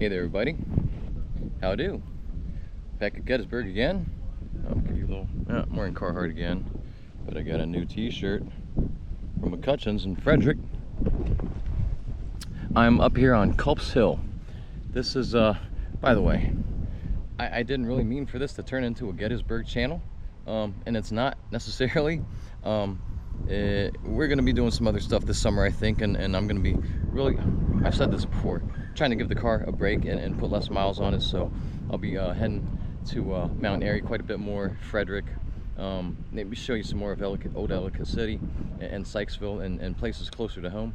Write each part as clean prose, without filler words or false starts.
Hey there, everybody. How do? Back at Gettysburg again. I'll give you a little. I'm wearing Carhartt again, but I got a new T-shirt from McCutcheon's in Frederick. I'm up here on Culp's Hill. This is, by the way, I didn't really mean for this to turn into a Gettysburg channel, and it's not necessarily. We're going to be doing some other stuff this summer, I think, and I'm going to be really, I've said this before, trying to give the car a break and put less miles on it. So I'll be heading to Mountain Airy quite a bit more, Frederick, maybe show you some more of Old Ellicott City and Sykesville and places closer to home.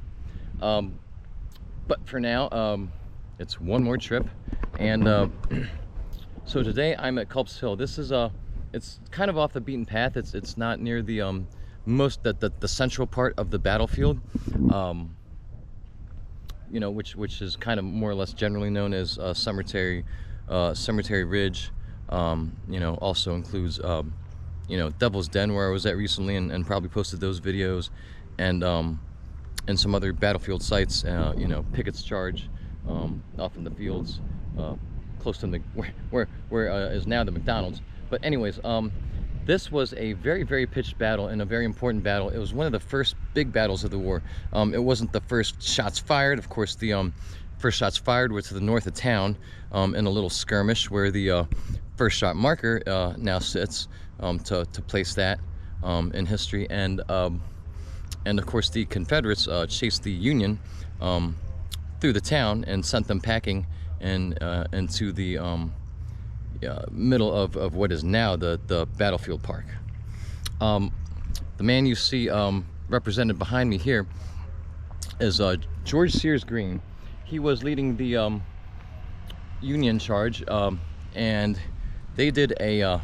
But for now, it's one more trip, and so today I'm at Culp's Hill. This is it's kind of off the beaten path. It's not near the the central part of the battlefield, you know, which is kind of more or less generally known as Cemetery Ridge. You know, also includes you know, Devil's Den, where I was at recently, and probably posted those videos, and some other battlefield sites. You know, Pickett's Charge, off in the fields, close to the where is now the McDonald's. But anyways, this was a very pitched battle and a very important battle. It was one of the first big battles of the war. It wasn't the first shots fired. Of course, the first shots fired were to the north of town, in a little skirmish where the first shot marker now sits, to place that in history. And of course, the Confederates chased the Union through the town and sent them packing into the middle of what is now the battlefield park. The man you see represented behind me here is George Sears Green. He was leading the Union charge, and they did an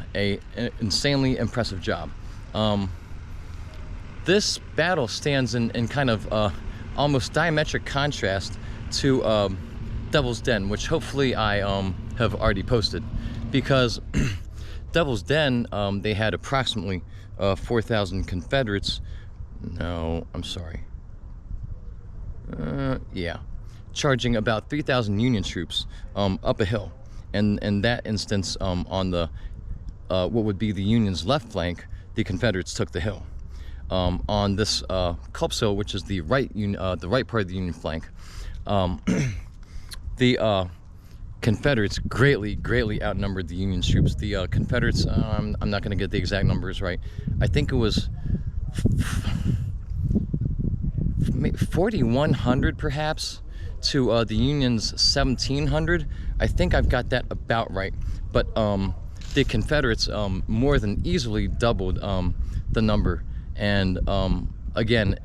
insanely impressive job. This battle stands in kind of almost diametric contrast to Devil's Den, which hopefully I have already posted. Because Devil's Den, they had approximately 4,000 Confederates. No, I'm sorry. Yeah, charging about 3,000 Union troops up a hill. And in that instance, on the what would be the Union's left flank, the Confederates took the hill. On this Culp's Hill, which is the right part of the Union flank, the Confederates greatly outnumbered the Union troops. The Confederates, I'm not going to get the exact numbers right. I think it was 4,100 perhaps to the Union's 1,700. I think I've got that about right. But the Confederates more than easily doubled the number. And again,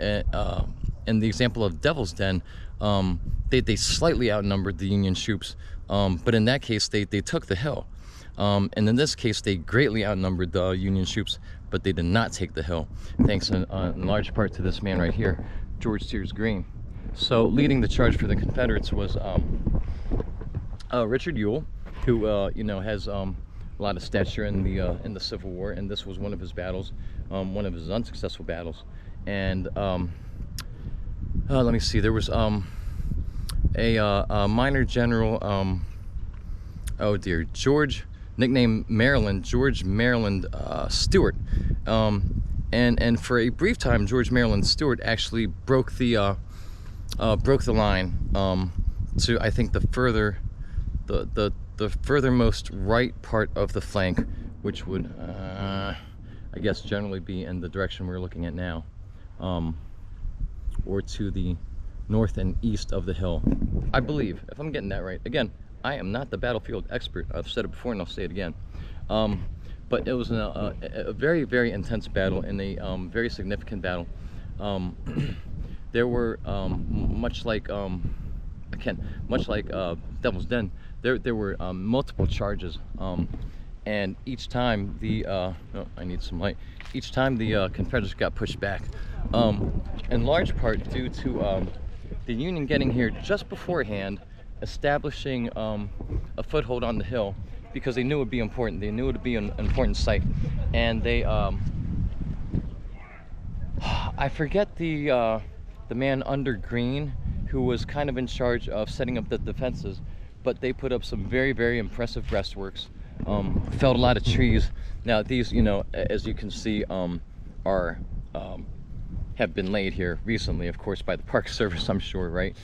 in the example of Devil's Den, they slightly outnumbered the Union troops. But in that case, they took the hill. And in this case, they greatly outnumbered the Union troops, but they did not take the hill, thanks in large part to this man right here, George Sears Green. So leading the charge for the Confederates was Richard Ewell, who you know, has a lot of stature in the Civil War, and this was one of his battles, one of his unsuccessful battles. And let me see, there was a minor general, oh dear, George, nicknamed Maryland, George Maryland Stewart, and for a brief time, George Maryland Stewart actually broke the line to, I think, the furthermost right part of the flank, which would I guess generally be in the direction we're looking at now, or to the north and east of the hill, I believe, if I'm getting that right. Again, I am not the battlefield expert. I've said it before and I'll say it again. But it was a very intense battle, and a very significant battle. There were much like Devil's Den, there were multiple charges, and each time the oh, I need some light. Each time the Confederates got pushed back, in large part due to the Union getting here just beforehand, establishing a foothold on the hill, because they knew it would be important. They knew it would be an important site, and they I forget the man under Greene, who was kind of in charge of setting up the defenses, but they put up some very, very impressive breastworks, felled a lot of trees. Now these, you know, as you can see, have been laid here recently, of course, by the Park Service, I'm sure, right?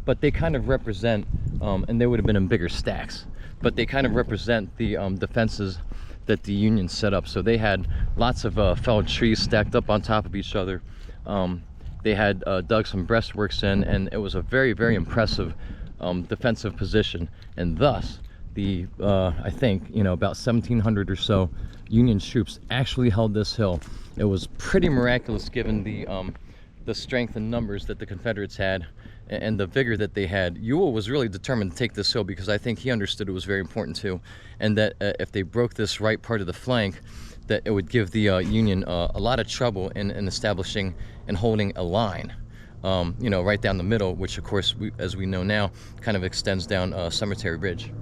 But they kind of represent, and they would have been in bigger stacks, but they kind of represent the defenses that the Union set up. So they had lots of felled trees stacked up on top of each other. They had dug some breastworks in, and it was a very, very impressive defensive position. And thus, the I think, you know, about 1,700 or so Union troops actually held this hill. It was pretty miraculous given the strength and numbers that the Confederates had and the vigor that they had. Ewell was really determined to take this hill because I think he understood it was very important too, and that if they broke this right part of the flank, that it would give the Union a lot of trouble in establishing and holding a line, you know, right down the middle, which of course, as we know now, kind of extends down Cemetery Ridge.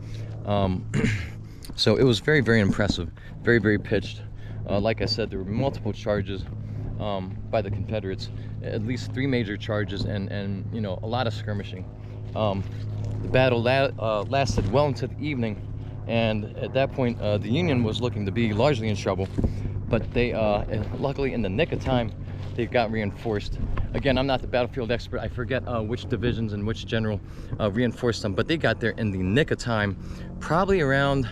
So it was very, very impressive, very, very pitched. Like I said, there were multiple charges by the Confederates, at least 3 major charges, and you know, a lot of skirmishing. The battle lasted well into the evening, and at that point the Union was looking to be largely in trouble, but they luckily in the nick of time they got reinforced. Again, I'm not the battlefield expert, I forget which divisions and which general reinforced them, but they got there in the nick of time, probably around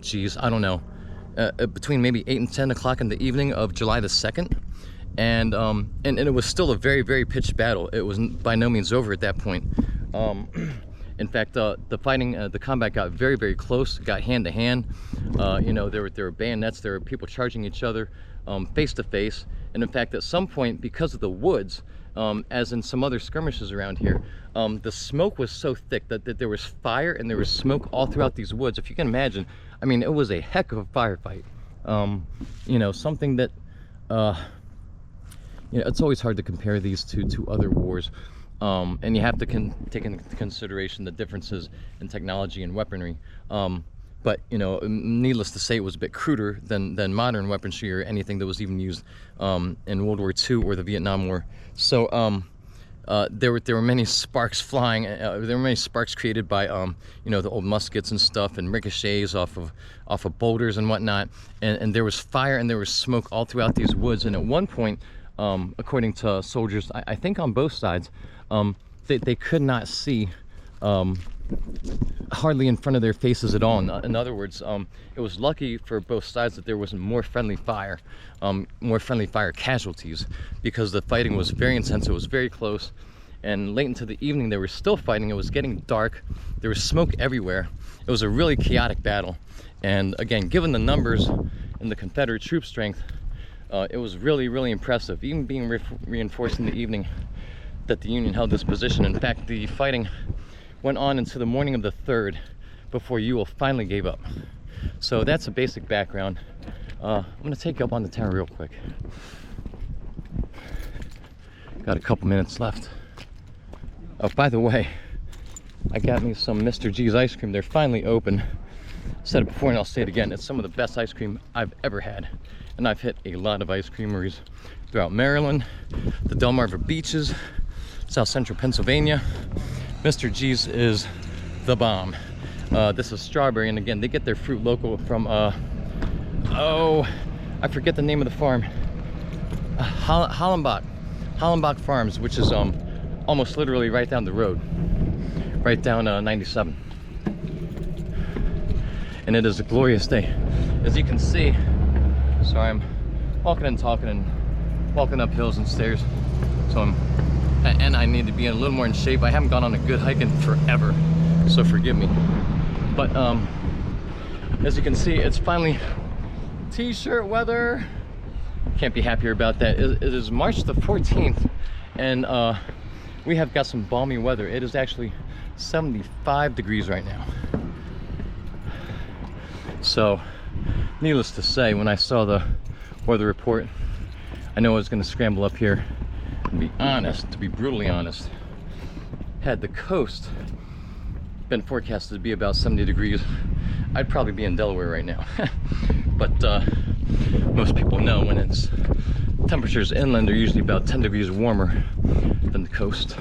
geez, I don't know, between maybe 8 and 10 o'clock in the evening of July the 2nd. And it was still a very, very pitched battle. It was by no means over at that point. In fact, the fighting, the combat got very, very close, got hand to hand. You know, there were bayonets, there were people charging each other face to face. And in fact, at some point, because of the woods, as in some other skirmishes around here, the smoke was so thick that there was fire and there was smoke all throughout these woods. If you can imagine, I mean, it was a heck of a firefight. You know, something that, you know, it's always hard to compare these to other wars. And you have to take into consideration the differences in technology and weaponry. But, you know, needless to say, it was a bit cruder than modern weaponry or anything that was even used in World War II or the Vietnam War. So there were many sparks flying. There were many sparks created by you know, the old muskets and stuff, and ricochets off of boulders and whatnot. And there was fire and there was smoke all throughout these woods. And at one point, according to soldiers, I think on both sides, they could not see hardly in front of their faces at all. In other words, it was lucky for both sides that there was more friendly fire casualties, because the fighting was very intense. It was very close, and late into the evening they were still fighting. It was getting dark, there was smoke everywhere. It was a really chaotic battle, and again, given the numbers and the Confederate troop strength, it was really, really impressive, even being reinforced in the evening, that the Union held this position. In fact, the fighting went on into the morning of the 3rd before Ewell finally gave up. So that's a basic background. I'm gonna take you up on the town real quick. Got a couple minutes left. Oh, by the way, I got me some Mr. G's ice cream. They're finally open. I said it before and I'll say it again. It's some of the best ice cream I've ever had. And I've hit a lot of ice creameries throughout Maryland, the Delmarva Beaches, South Central Pennsylvania. Mr. G's is the bomb. This is strawberry, and again, they get their fruit local from, oh, I forget the name of the farm. Hollenbach Farms, which is almost literally right down the road, right down 97. And it is a glorious day. As you can see, sorry, I'm walking and talking and walking up hills and stairs, so and I need to be a little more in shape. I haven't gone on a good hike in forever, so forgive me. But as you can see, it's finally t-shirt weather. Can't be happier about that. It is March the 14th, and we have got some balmy weather. It is actually 75 degrees right now. So, needless to say, when I saw the weather report, I know I was going to scramble up here. To be honest, to be brutally honest, had the coast been forecasted to be about 70 degrees, I'd probably be in Delaware right now. But most people know when it's temperatures inland are usually about 10 degrees warmer than the coast.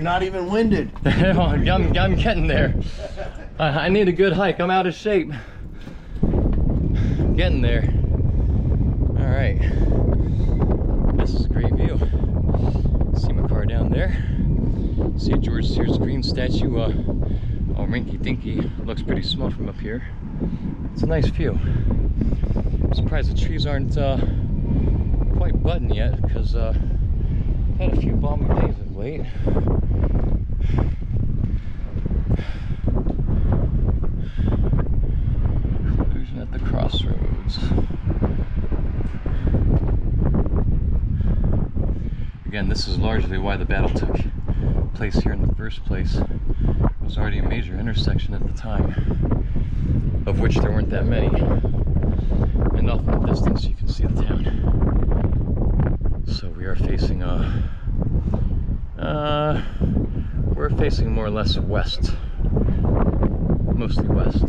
not even winded. I'm getting there. I need a good hike. I'm out of shape. Getting there. All right. This is a great view. See my car down there. See a George Sears Green statue. All rinky-dinky. Looks pretty small from up here. It's a nice view. I'm surprised the trees aren't quite budding yet, because I've had a few balmy days of late. Conclusion at the crossroads. Again, this is largely why the battle took place here in the first place. It was already a major intersection at the time, of which there weren't that many. And off in the distance you can see the town. So we are facing we're facing more or less west. Mostly west.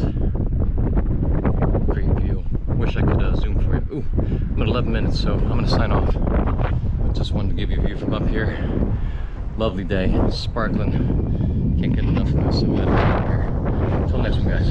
Great view. Wish I could zoom for you. Ooh, I'm at 11 minutes, so I'm gonna sign off. Just wanted to give you a view from up here. Lovely day, sparkling. Can't get enough of this. So I'm out of here. Until next one, guys.